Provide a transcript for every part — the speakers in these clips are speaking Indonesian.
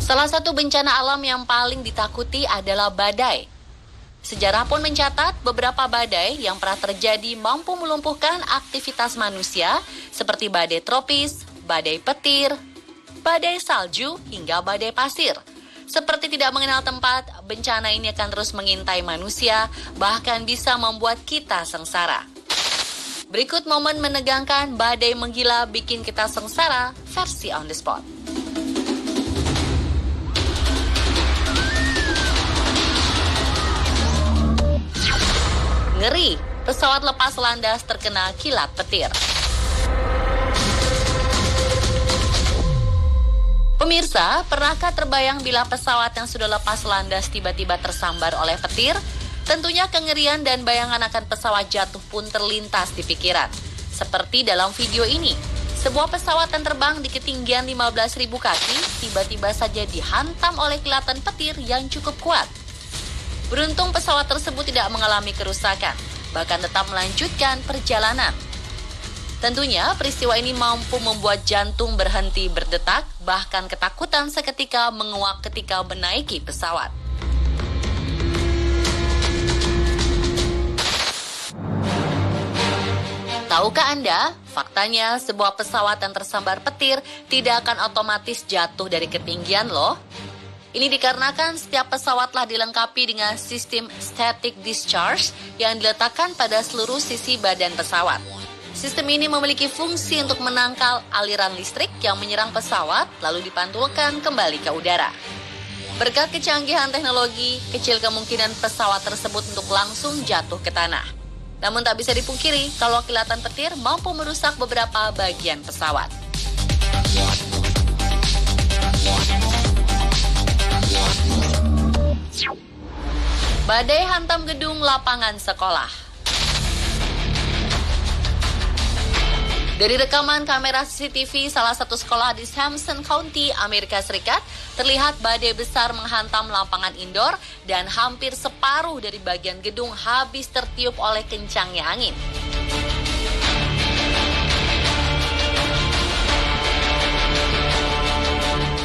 Salah satu bencana alam yang paling ditakuti adalah badai. Sejarah pun mencatat beberapa badai yang pernah terjadi mampu melumpuhkan aktivitas manusia seperti badai tropis, badai petir, badai salju, hingga badai pasir. Seperti tidak mengenal tempat, bencana ini akan terus mengintai manusia, bahkan bisa membuat kita sengsara. Berikut momen menegangkan badai menggila bikin kita sengsara versi on the spot. Ngeri, pesawat lepas landas terkena kilat petir. Pemirsa, pernahkah terbayang bila pesawat yang sudah lepas landas tiba-tiba tersambar oleh petir? Tentunya kengerian dan bayangan akan pesawat jatuh pun terlintas di pikiran. Seperti dalam video ini, sebuah pesawat yang terbang di ketinggian 15.000 kaki tiba-tiba saja dihantam oleh kilatan petir yang cukup kuat. Beruntung pesawat tersebut tidak mengalami kerusakan, bahkan tetap melanjutkan perjalanan. Tentunya peristiwa ini mampu membuat jantung berhenti berdetak, bahkan ketakutan seketika menguak ketika menaiki pesawat. Tahukah Anda, faktanya sebuah pesawat yang tersambar petir tidak akan otomatis jatuh dari ketinggian loh. Ini dikarenakan setiap pesawat telah dilengkapi dengan sistem static discharge yang diletakkan pada seluruh sisi badan pesawat. Sistem ini memiliki fungsi untuk menangkal aliran listrik yang menyerang pesawat lalu dipantulkan kembali ke udara. Berkat kecanggihan teknologi, kecil kemungkinan pesawat tersebut untuk langsung jatuh ke tanah. Namun tak bisa dipungkiri kalau kilatan petir mampu merusak beberapa bagian pesawat. Badai hantam gedung lapangan sekolah. Dari rekaman kamera CCTV salah satu sekolah di Sampson County, Amerika Serikat, terlihat badai besar menghantam lapangan indoor dan hampir separuh dari bagian gedung habis tertiup oleh kencangnya angin.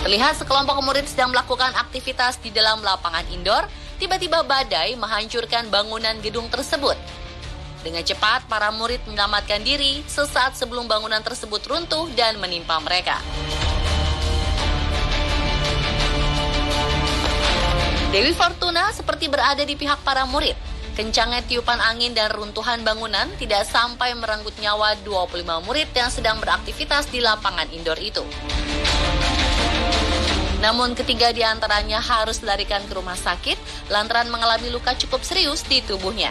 Terlihat sekelompok murid sedang melakukan aktivitas di dalam lapangan indoor, tiba-tiba badai menghancurkan bangunan gedung tersebut. Dengan cepat, para murid menyelamatkan diri sesaat sebelum bangunan tersebut runtuh dan menimpa mereka. Dewi Fortuna seperti berada di pihak para murid. Kencangnya tiupan angin dan runtuhan bangunan tidak sampai merenggut nyawa 25 murid yang sedang beraktivitas di lapangan indoor itu. Namun ketiga di antaranya harus dilarikan ke rumah sakit lantaran mengalami luka cukup serius di tubuhnya.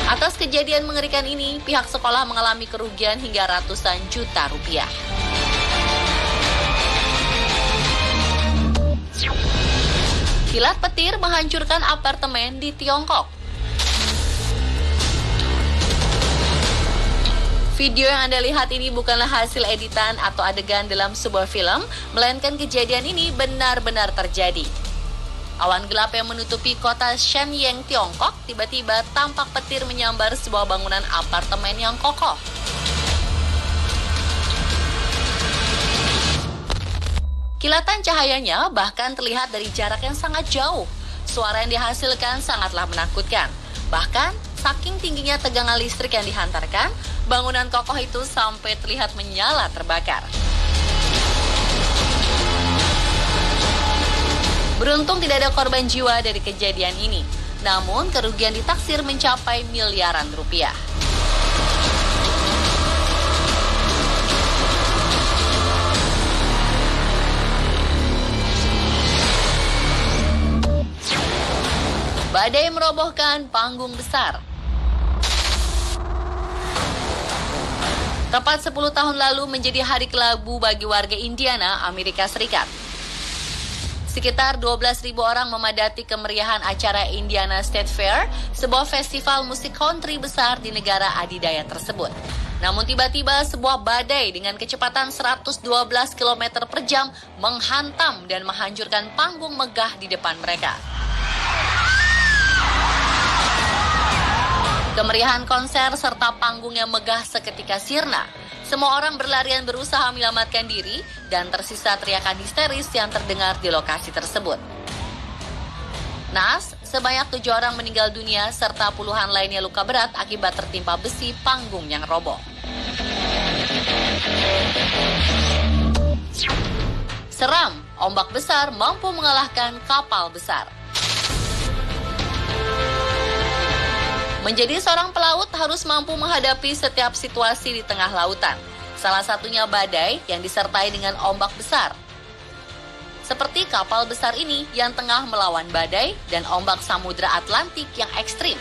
Atas kejadian mengerikan ini, pihak sekolah mengalami kerugian hingga ratusan juta rupiah. Kilat petir menghancurkan apartemen di Tiongkok. Video yang Anda lihat ini bukanlah hasil editan atau adegan dalam sebuah film, melainkan kejadian ini benar-benar terjadi. Awan gelap yang menutupi kota Shenyang, Tiongkok, tiba-tiba tampak petir menyambar sebuah bangunan apartemen yang kokoh. Kilatan cahayanya bahkan terlihat dari jarak yang sangat jauh. Suara yang dihasilkan sangatlah menakutkan. Bahkan, saking tingginya tegangan listrik yang dihantarkan, bangunan kokoh itu sampai terlihat menyala terbakar. Beruntung tidak ada korban jiwa dari kejadian ini, namun kerugian ditaksir mencapai miliaran rupiah. Badai merobohkan panggung besar. Tepat 10 tahun lalu menjadi hari kelabu bagi warga Indiana, Amerika Serikat. Sekitar 12.000 orang memadati kemeriahan acara Indiana State Fair, sebuah festival musik country besar di negara adidaya tersebut. Namun tiba-tiba sebuah badai dengan kecepatan 112 km per jam menghantam dan menghancurkan panggung megah di depan mereka. Kemeriahan konser serta panggung yang megah seketika sirna. Semua orang berlarian berusaha menyelamatkan diri dan tersisa teriakan histeris yang terdengar di lokasi tersebut. Naas, sebanyak 7 orang meninggal dunia serta puluhan lainnya luka berat akibat tertimpa besi panggung yang roboh. Seram, ombak besar mampu mengalahkan kapal besar. Menjadi seorang pelaut harus mampu menghadapi setiap situasi di tengah lautan. Salah satunya badai yang disertai dengan ombak besar. Seperti kapal besar ini yang tengah melawan badai dan ombak samudra Atlantik yang ekstrim.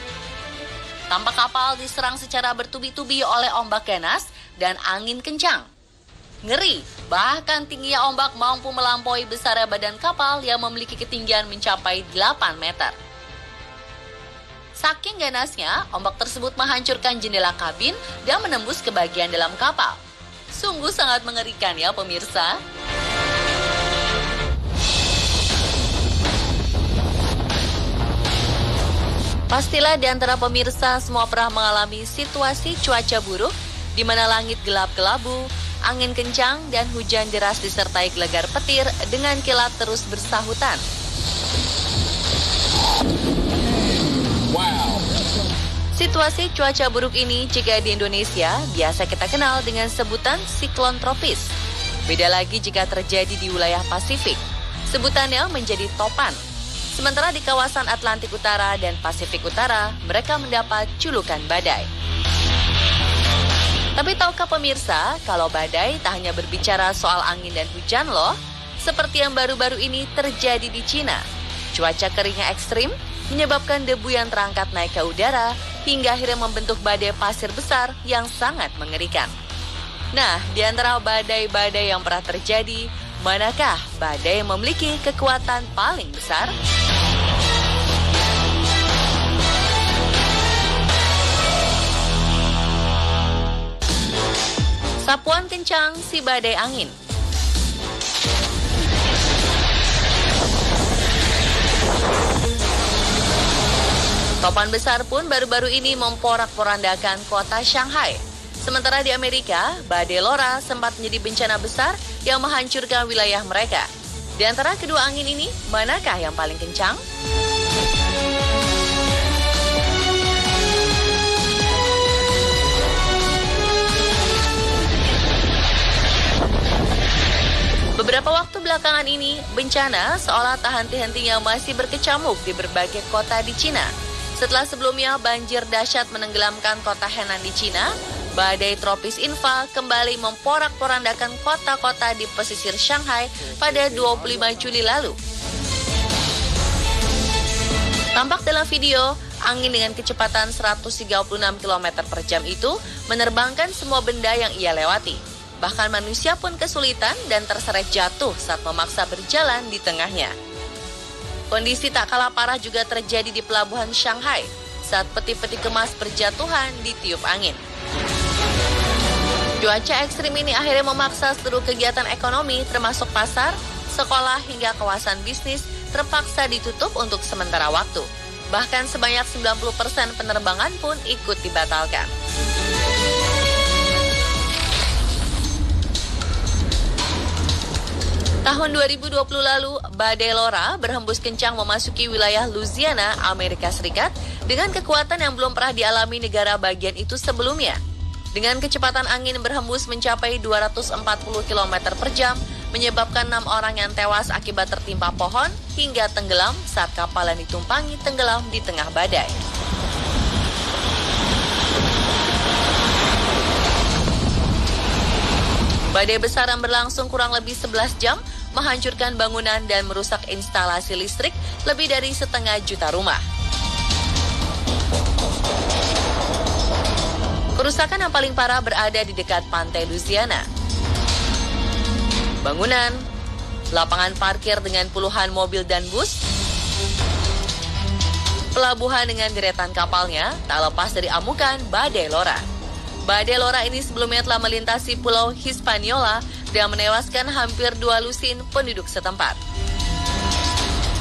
Tampak kapal diserang secara bertubi-tubi oleh ombak ganas dan angin kencang. Ngeri, bahkan tingginya ombak mampu melampaui besarnya badan kapal yang memiliki ketinggian mencapai 8 meter. Saking ganasnya, ombak tersebut menghancurkan jendela kabin dan menembus ke bagian dalam kapal. Sungguh sangat mengerikan ya pemirsa. Pastilah di antara pemirsa semua pernah mengalami situasi cuaca buruk di mana langit gelap kelabu, angin kencang dan hujan deras disertai gelegar petir dengan kilat terus bersahutan. Wow. Situasi cuaca buruk ini jika di Indonesia biasa kita kenal dengan sebutan siklon tropis. Beda lagi jika terjadi di wilayah Pasifik. Sebutannya menjadi topan. Sementara di kawasan Atlantik Utara dan Pasifik Utara, mereka mendapat julukan badai. Tapi tahukah pemirsa, kalau badai tak hanya berbicara soal angin dan hujan loh, seperti yang baru-baru ini terjadi di Cina. Cuaca keringnya ekstrim, menyebabkan debu yang terangkat naik ke udara, hingga akhirnya membentuk badai pasir besar yang sangat mengerikan. Nah, di antara badai-badai yang pernah terjadi, manakah badai yang memiliki kekuatan paling besar? Sapuan kencang si badai angin. Topan besar pun baru-baru ini memporak-porandakan kota Shanghai. Sementara di Amerika, badai Laura sempat menjadi bencana besar yang menghancurkan wilayah mereka. Di antara kedua angin ini, manakah yang paling kencang? Beberapa waktu belakangan ini, bencana seolah tak henti-hentinya masih berkecamuk di berbagai kota di Cina. Setelah sebelumnya banjir dahsyat menenggelamkan kota Henan di Cina, badai tropis Infa kembali memporak-porandakan kota-kota di pesisir Shanghai pada 25 Juli lalu. Tampak dalam video, angin dengan kecepatan 136 km per jam itu menerbangkan semua benda yang ia lewati. Bahkan manusia pun kesulitan dan terseret jatuh saat memaksa berjalan di tengahnya. Kondisi tak kalah parah juga terjadi di pelabuhan Shanghai saat peti-peti kemas berjatuhan ditiup angin. Cuaca ekstrim ini akhirnya memaksa seluruh kegiatan ekonomi termasuk pasar, sekolah hingga kawasan bisnis terpaksa ditutup untuk sementara waktu. Bahkan sebanyak 90% penerbangan pun ikut dibatalkan. Tahun 2020 lalu, badai Laura berhembus kencang memasuki wilayah Louisiana, Amerika Serikat dengan kekuatan yang belum pernah dialami negara bagian itu sebelumnya. Dengan kecepatan angin berhembus mencapai 240 km per jam, menyebabkan 6 orang yang tewas akibat tertimpa pohon hingga tenggelam saat kapal yang ditumpangi tenggelam di tengah badai. Badai besar yang berlangsung kurang lebih 11 jam menghancurkan bangunan dan merusak instalasi listrik lebih dari 1,5 juta rumah. Kerusakan yang paling parah berada di dekat pantai Louisiana. Bangunan, lapangan parkir dengan puluhan mobil dan bus, pelabuhan dengan deretan kapalnya tak lepas dari amukan badai Laura. Badai Laura ini sebelumnya telah melintasi pulau Hispaniola dan menewaskan hampir 2 lusin penduduk setempat.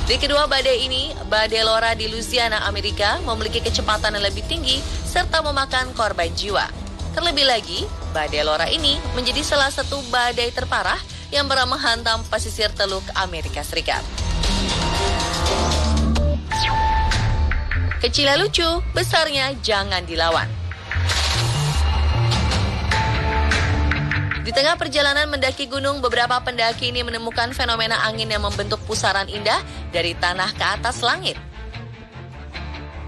Di kedua badai ini, badai Laura di Louisiana, Amerika memiliki kecepatan yang lebih tinggi serta memakan korban jiwa. Terlebih lagi, badai Laura ini menjadi salah satu badai terparah yang pernah menghantam pesisir Teluk Amerika Serikat. Kecilnya lucu, besarnya jangan dilawan. Di tengah perjalanan mendaki gunung, beberapa pendaki ini menemukan fenomena angin yang membentuk pusaran indah dari tanah ke atas langit.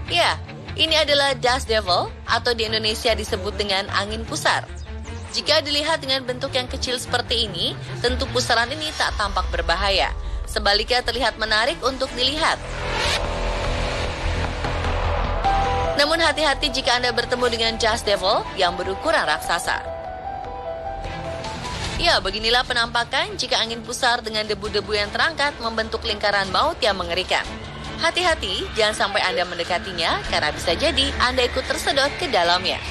Ya, ini adalah dust devil atau di Indonesia disebut dengan angin pusar. Jika dilihat dengan bentuk yang kecil seperti ini, tentu pusaran ini tak tampak berbahaya. Sebaliknya terlihat menarik untuk dilihat. Namun hati-hati jika Anda bertemu dengan dust devil yang berukuran raksasa. Ya, beginilah penampakan jika angin pusar dengan debu-debu yang terangkat membentuk lingkaran maut yang mengerikan. Hati-hati, jangan sampai Anda mendekatinya karena bisa jadi Anda ikut tersedot ke dalamnya.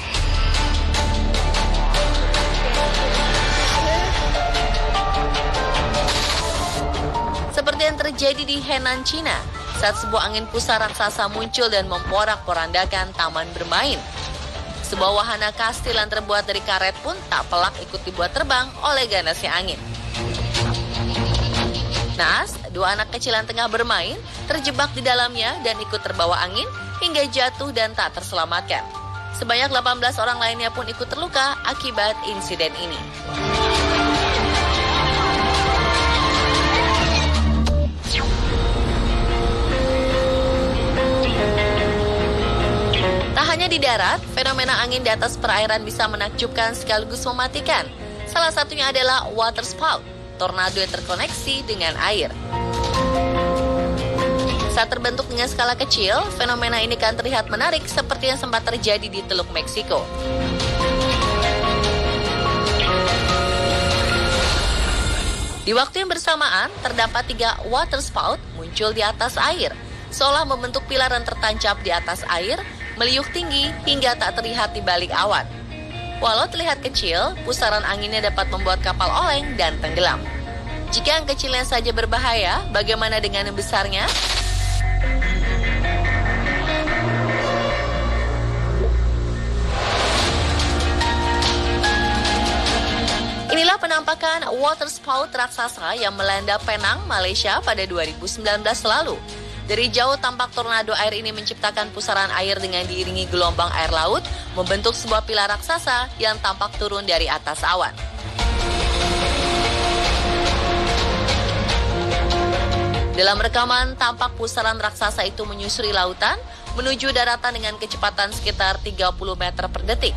Seperti yang terjadi di Henan, Cina, saat sebuah angin pusar raksasa muncul dan memporak-porandakan taman bermain. Sebuah wahana kastil yang terbuat dari karet pun tak pelak ikut dibuat terbang oleh ganasnya angin. Naas, dua anak kecil yang tengah bermain terjebak di dalamnya dan ikut terbawa angin hingga jatuh dan tak terselamatkan. Sebanyak 18 orang lainnya pun ikut terluka akibat insiden ini. Tak hanya di darat, fenomena angin di atas perairan bisa menakjubkan sekaligus mematikan. Salah satunya adalah water spout, tornado yang terkoneksi dengan air. Saat terbentuk dengan skala kecil, fenomena ini kan terlihat menarik seperti yang sempat terjadi di Teluk Meksiko. Di waktu yang bersamaan, terdapat 3 water spout muncul di atas air, seolah membentuk pilar yang tertancap di atas air, meliuk tinggi hingga tak terlihat di balik awan. Walau terlihat kecil, pusaran anginnya dapat membuat kapal oleng dan tenggelam. Jika yang kecilnya saja berbahaya, bagaimana dengan yang besarnya? Inilah penampakan water spout raksasa yang melanda Penang, Malaysia pada 2019 lalu. Dari jauh tampak tornado air ini menciptakan pusaran air dengan diiringi gelombang air laut, membentuk sebuah pilar raksasa yang tampak turun dari atas awan. Dalam rekaman, tampak pusaran raksasa itu menyusuri lautan, menuju daratan dengan kecepatan sekitar 30 meter per detik.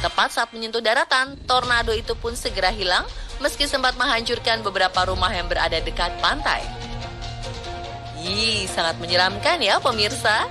Tepat saat menyentuh daratan, tornado itu pun segera hilang, meski sempat menghancurkan beberapa rumah yang berada dekat pantai. Sangat menyeramkan ya pemirsa.